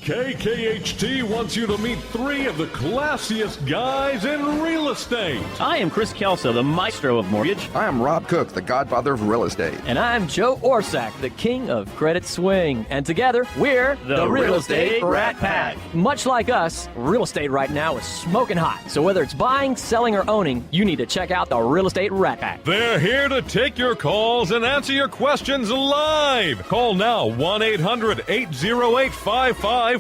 KKHT wants you to meet three of the classiest guys in real estate. I am Chris Kelso, the maestro of mortgage. I am Rob Cook, the godfather of real estate. And I'm Joe Orsack, the king of credit swing. And together, we're the Real Estate Rat Pack. Much like us, real estate right now is smoking hot. So whether it's buying, selling, or owning, you need to check out the Real Estate Rat Pack. They're here to take your calls and answer your questions live. Call now, 1-800-808-5548.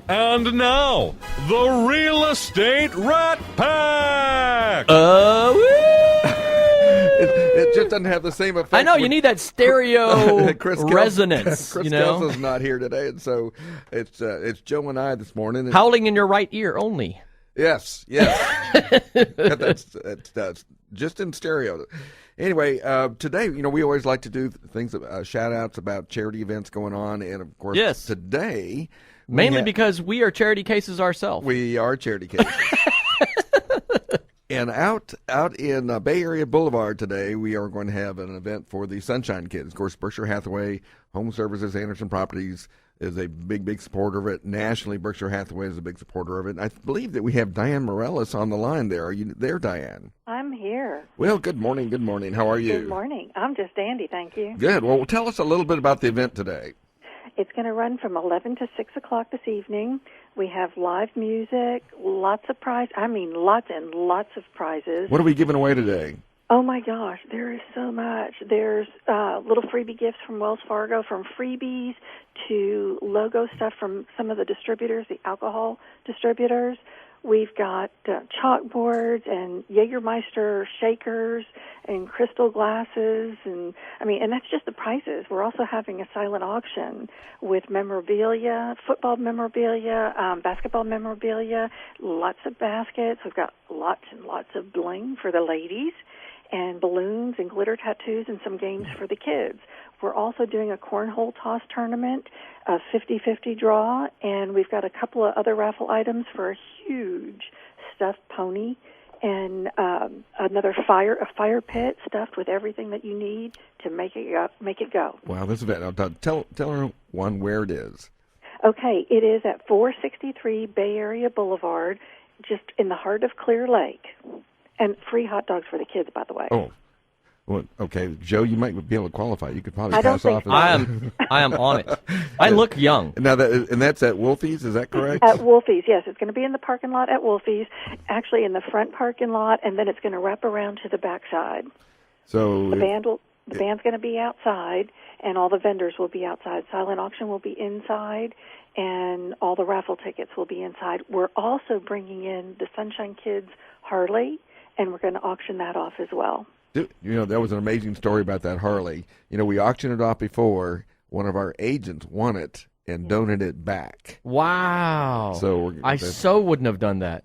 And now, the Real Estate Rat Pack! It just doesn't have the same effect. I know, you need that stereo resonance. Chris you know? Kelso's not here today, and so it's Joe and I this morning. And Howling in your right ear only. Yes. that's just in stereo. Anyway, today, we always like to do things, shout-outs about charity events going on, and, of course, today... Mainly because we are charity cases ourselves. We are charity cases. And out in Bay Area Boulevard today, we are going to have an event for the Sunshine Kids. Of course, Berkshire Hathaway Home Services, Anderson Properties is a big supporter of it. Nationally, Berkshire Hathaway is a big supporter of it. And I believe that we have Diane Morellis on the line there. Are you there, Diane? I'm here. Well, good morning. How are you? Good morning. I'm just dandy, thank you. Good. Well, tell us a little bit about the event today. It's going to run from 11 to 6 o'clock this evening. We have live music, lots and lots of prizes. What are we giving away today? Oh, my gosh, there is so much. There's little freebie gifts from Wells Fargo, from freebies to logo stuff from some of the distributors, the alcohol distributors. We've got chalkboards and Jägermeister shakers and crystal glasses, and that's just the prices. We're also having a silent auction with memorabilia, football memorabilia, basketball memorabilia, lots of baskets. We've got lots and lots of bling for the ladies, and balloons and glitter tattoos and some games for the kids. We're also doing a cornhole toss tournament, a 50-50 draw, and we've got a couple of other raffle items for a huge stuffed pony and another a fire pit stuffed with everything that you need to make it go. Wow, this event. Now, tell everyone where it is. Okay, it is at 463 Bay Area Boulevard, just in the heart of Clear Lake. And free hot dogs for the kids, by the way. Oh, well, okay, Joe, you might be able to qualify. You could probably pass off. I am on it. I look young. Now that's at Wolfie's, is that correct? At Wolfie's, yes. It's going to be in the parking lot at Wolfie's, actually in the front parking lot, and then it's going to wrap around to the backside. So the band's going to be outside, and all the vendors will be outside. Silent auction will be inside, and all the raffle tickets will be inside. We're also bringing in the Sunshine Kids Harley, and we're going to auction that off as well. That was an amazing story about that Harley. We auctioned it off before. One of our agents won it and donated it back. Wow. So I wouldn't have done that.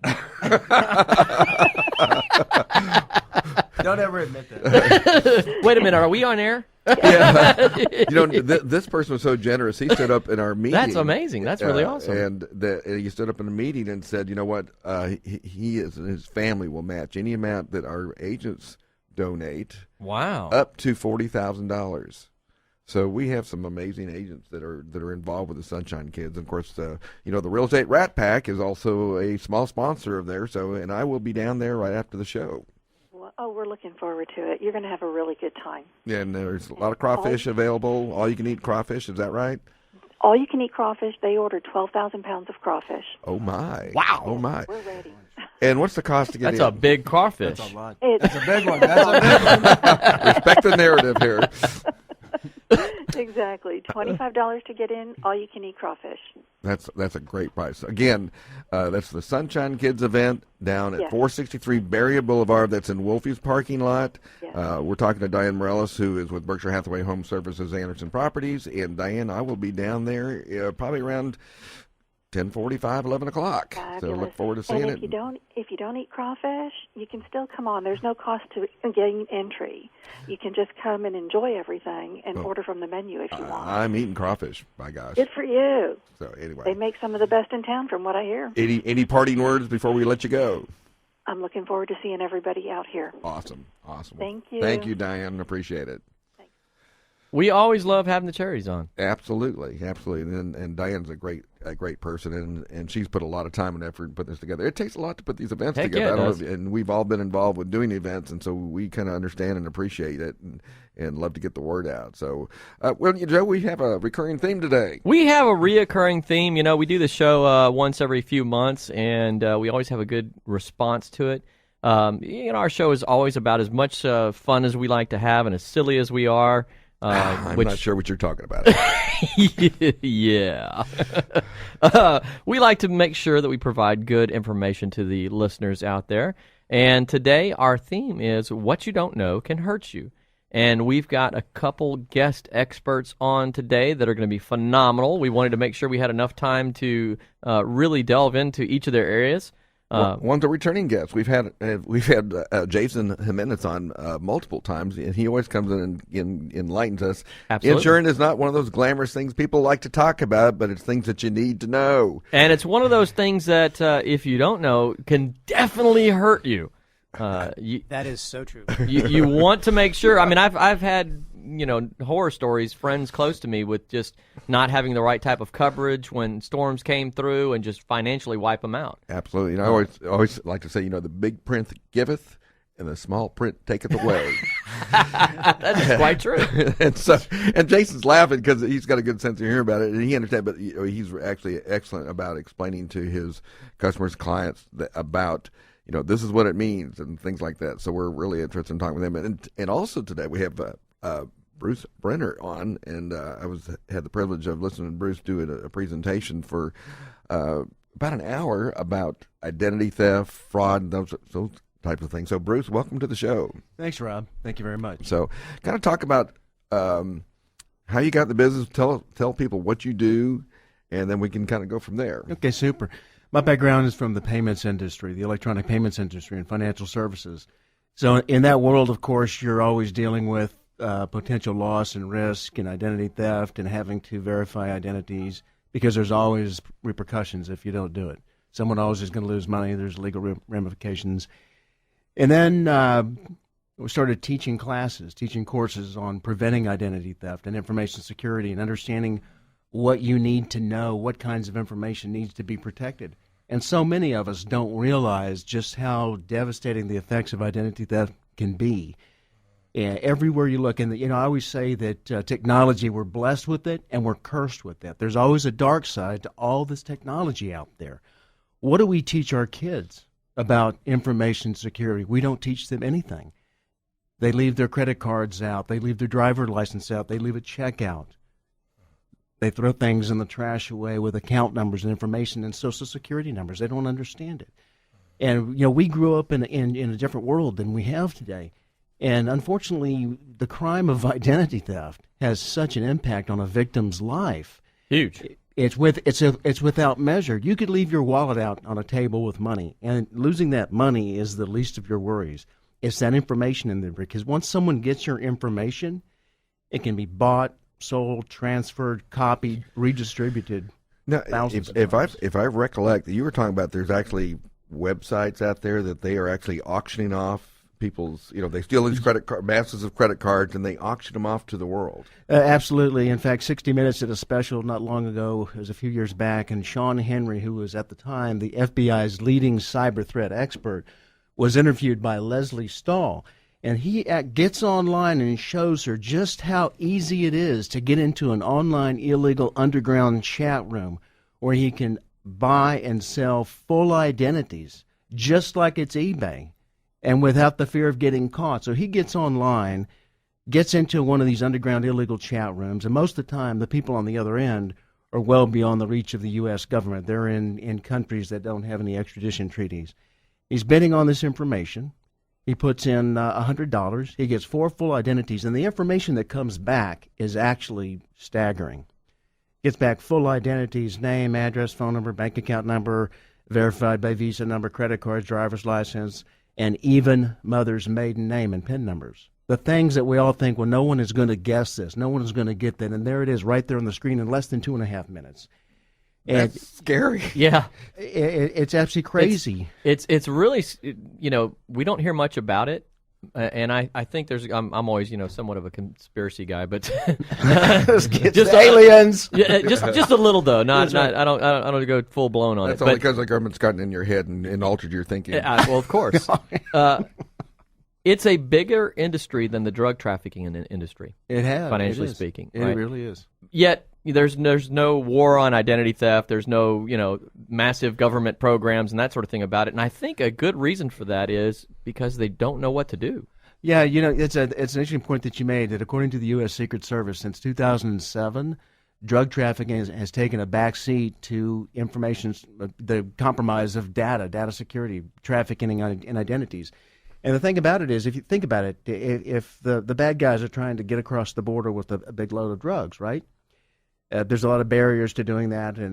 Don't ever admit that. Wait a minute. Are we on air? Yeah. This person was so generous. He stood up in our meeting. That's amazing. That's really awesome. And he stood up in the meeting and said, you know what, he and his family will match any amount that our agents donate. Wow. Up to $40,000. So we have some amazing agents that are involved with the Sunshine Kids. And of course, the Real Estate Rat Pack is also a small sponsor of theirs. And I will be down there right after the show. Oh, we're looking forward to it. You're going to have a really good time. Yeah, and there's a lot of crawfish available. All you can eat crawfish, is that right? All you can eat crawfish. They ordered 12,000 pounds of crawfish. Oh, my. Wow. Oh, my. We're ready. And what's the cost to get in? That's a big crawfish. That's a lot. It's a big one. That's a big one. Respect the narrative here. Exactly. $25 to get in, all you can eat crawfish. That's a great price. Again, that's the Sunshine Kids event down at 463 Bay Area Boulevard. That's in Wolfie's parking lot. Yes. We're talking to Diane Morellis, who is with Berkshire Hathaway Home Services, Anderson Properties. And Diane, I will be down there probably around 10:45, 11 o'clock. Fabulous. So look forward to seeing and it. If you don't eat crawfish, you can still come on. There's no cost to getting entry. You can just come and enjoy everything and order from the menu if you want. I'm eating crawfish, by gosh. Good for you. So anyway, they make some of the best in town, from what I hear. Any parting words before we let you go? I'm looking forward to seeing everybody out here. Awesome. Thank you. Thank you, Diane. Appreciate it. Thanks. We always love having the charities on. Absolutely. And Diane's a great person, and she's put a lot of time and effort in putting this together. It takes a lot to put these events Heck together. yeah, it I don't does. know and we've all been involved with doing events, and so we kind of understand and appreciate it, and love to get the word out. So, Joe, we have a recurring theme today. We have a reoccurring theme. You know, we do the show once every few months, and we always have a good response to it. Our show is always about as much fun as we like to have and as silly as we are. I'm not sure what you're talking about. Yeah. We like to make sure that we provide good information to the listeners out there. And today our theme is What You Don't Know Can Hurt You. And we've got a couple guest experts on today that are going to be phenomenal. We wanted to make sure we had enough time to really delve into each of their areas. One's a returning guest. We've had Jason Jimenez on multiple times, and he always comes in and enlightens us. Absolutely. Insurance is not one of those glamorous things people like to talk about, but it's things that you need to know. And it's one of those things that, if you don't know, can definitely hurt you. That is so true. You want to make sure. I mean, I've had horror stories, friends close to me with just not having the right type of coverage when storms came through and just financially wipe them out. Absolutely. And I always like to say, the big print giveth and the small print taketh away. That is quite true. and Jason's laughing because he's got a good sense of humor about it, and he understands. But he's actually excellent about explaining to his customers, clients about this is what it means and things like that. So we're really interested in talking with him. And also today we have Bruce Brenner on, and I had the privilege of listening to Bruce do a presentation for about an hour about identity theft, fraud, and those types of things. So, Bruce, welcome to the show. Thanks, Rob. Thank you very much. So, kind of talk about how you got in the business. Tell people what you do, and then we can kind of go from there. Okay, super. My background is from the payments industry, the electronic payments industry, and financial services. So, in that world, of course, you're always dealing with potential loss and risk and identity theft and having to verify identities because there's always repercussions if you don't do it. Someone always is going to lose money. There's legal ramifications. And then we started teaching courses on preventing identity theft and information security and understanding what you need to know, what kinds of information needs to be protected. And so many of us don't realize just how devastating the effects of identity theft can be. Everywhere you look, and I always say that technology, we're blessed with it and we're cursed with it. There's always a dark side to all this technology out there. What do we teach our kids about information security? We don't teach them anything. They leave their credit cards out. They leave their driver's license out. They leave a check out. They throw things in the trash away with account numbers and information and Social Security numbers. They don't understand it. And, we grew up in a different world than we have today. And unfortunately, the crime of identity theft has such an impact on a victim's life. Huge. It's without measure. You could leave your wallet out on a table with money, and losing that money is the least of your worries. It's that information in there, because once someone gets your information, it can be bought, sold, transferred, copied, redistributed. Now, thousands if of times. I recollect, you were talking about there's actually websites out there that they are actually auctioning off people's, they steal these masses of credit cards and they auction them off to the world. Absolutely. In fact, 60 Minutes did a special not long ago, it was a few years back, and Sean Henry, who was at the time the FBI's leading cyber threat expert, was interviewed by Leslie Stahl. And he gets online and shows her just how easy it is to get into an online illegal underground chat room where he can buy and sell full identities, just like it's eBay, and without the fear of getting caught. So he gets online, gets into one of these underground illegal chat rooms, and most of the time the people on the other end are well beyond the reach of the U.S. government. They're in countries that don't have any extradition treaties. He's bidding on this information. He puts in $100. He gets 4 full identities, and the information that comes back is actually staggering. Gets back full identities, name, address, phone number, bank account number, verified by Visa number, credit cards, driver's license, and even mother's maiden name and PIN numbers. The things that we all think, well, no one is going to guess this, no one is going to get that, and there it is right there on the screen in less than 2.5 minutes. And That's scary. Yeah. It's absolutely crazy. It's really, we don't hear much about it. And I think I'm always somewhat of a conspiracy guy, but just aliens. Yeah, just a little though. Not I don't go full blown on That's it. only because the government's gotten in your head and altered your thinking. Well, of course. It's a bigger industry than the drug trafficking industry. It has, financially speaking. It right? really is. Yet there's no war on identity theft. There's no massive government programs and that sort of thing about it. And I think a good reason for that is because they don't know what to do. Yeah, it's an interesting point that you made. That according to the U.S. Secret Service, since 2007, drug trafficking has taken a back seat to the compromise of data security, trafficking, and identities. And the thing about it is, if you think about it, if the bad guys are trying to get across the border with a big load of drugs, right? There's a lot of barriers to doing that, and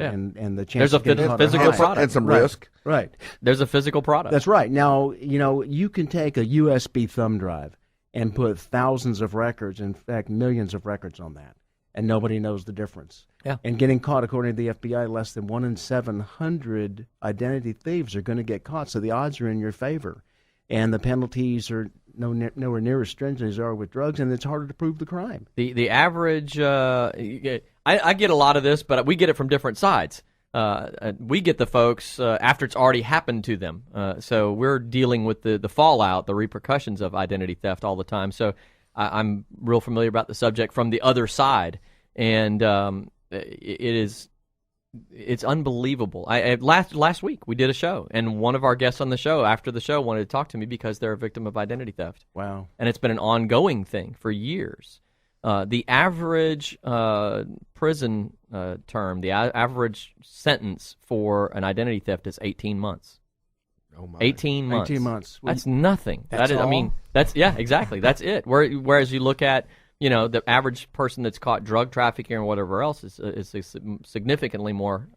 the chance there's a physical product and some risk. Right. There's a physical product. That's right. Now, you can take a USB thumb drive and put thousands of records, in fact, millions of records on that, and nobody knows the difference. Yeah. And getting caught, according to the FBI, less than 1 in 700 identity thieves are going to get caught, so the odds are in your favor. And the penalties are nowhere near as stringent as they are with drugs, and it's harder to prove the crime. The average, I get a lot of this, but we get it from different sides. We get the folks after it's already happened to them. So we're dealing with the fallout, the repercussions of identity theft all the time. So I'm real familiar about the subject from the other side, and it's unbelievable. Last week we did a show, and one of our guests on the show after the show wanted to talk to me because they're a victim of identity theft. Wow. And it's been an ongoing thing for years. The average prison term, the average sentence for an identity theft is 18 months. Oh my. 18 months. 18 months. That's nothing. That's all? I mean, exactly. That's it. Whereas you look at the average person that's caught drug trafficking or whatever else is a significantly more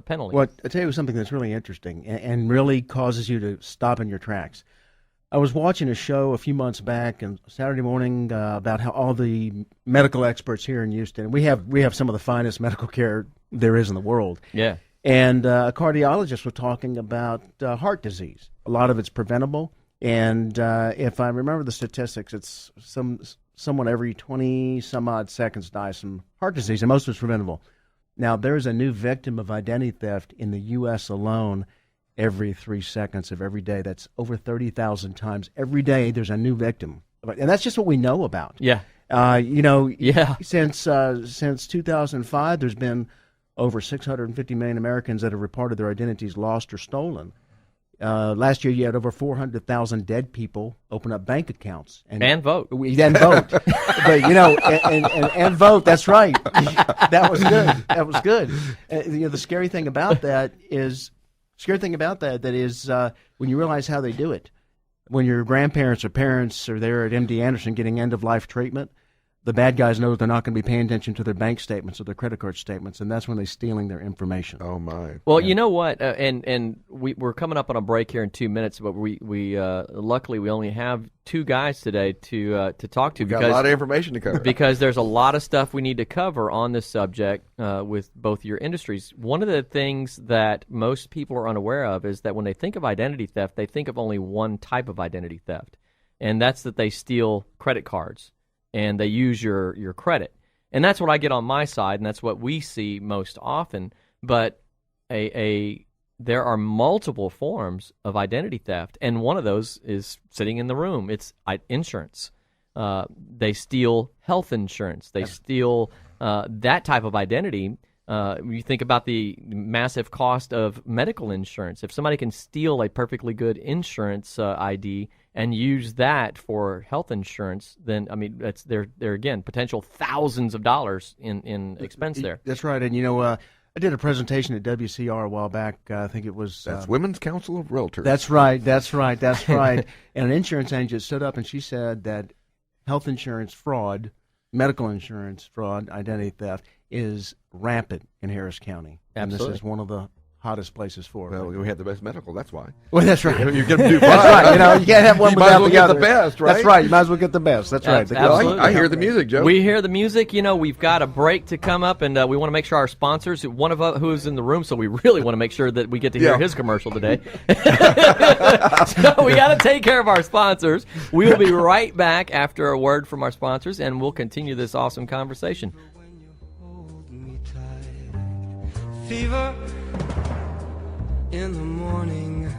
penalty. Well, I'll tell you something that's really interesting and really causes you to stop in your tracks. I was watching a show a few months back and Saturday morning about how all the medical experts here in Houston, we have some of the finest medical care there is in the world. Yeah. And a cardiologist was talking about heart disease. A lot of it's preventable. And if I remember the statistics, it's someone every 20-some-odd seconds dies from heart disease, and most of it's preventable. Now, there's a new victim of identity theft in the U.S. alone every 3 seconds of every day. That's over 30,000 times. Every day there's a new victim. And that's just what we know about. Yeah. Since 2005, there's been over 650 million Americans that have reported their identities lost or stolen. Last year, you had over 400,000 dead people open up bank accounts and vote. And vote, but and vote. That's right. That was good. That was good. The scary thing about that is when you realize how they do it. When your grandparents or parents are there at MD Anderson getting end of life treatment, the bad guys know they're not going to be paying attention to their bank statements or their credit card statements, and that's when they're stealing their information. Oh my! Well, you know what? And we're coming up on a break here in 2 minutes, but we luckily we only have two guys today to talk to. We've got a lot of information to cover because there's a lot of stuff we need to cover on this subject with both your industries. One of the things that most people are unaware of is that when they think of identity theft, they think of only one type of identity theft, and that's that they steal credit cards. And they use your credit. And that's what I get on my side, and that's what we see most often. But there are multiple forms of identity theft, and one of those is sitting in the room. It's insurance. They steal health insurance. They steal that type of identity. You think about the massive cost of medical insurance. If somebody can steal a perfectly good insurance ID and use that for health insurance, then that's there again potential thousands of dollars in expense there. That's right, and I did a presentation at WCR a while back. I think it was that's Women's Council of Realtors. That's right. And an insurance agent stood up and she said that health insurance fraud, medical insurance fraud, identity theft is rampant in Harris County. Absolutely. And this is one of the hottest places for. Well, we have the best medical. That's why. Well, that's right. You get to do fine. That's right. You know, you can't have one You might without as well the get other. the best, right? That's right. You might as well get the best. That's right. Absolutely. I hear the music, Joe. We hear the music. You know, we've got a break to come up, and we want to make sure our sponsors, one of us who's in the room, so we really want to make sure that we get to hear his commercial today. So we got to take care of our sponsors. We will be right back after a word from our sponsors, and we'll continue this awesome conversation. Fever in the morning.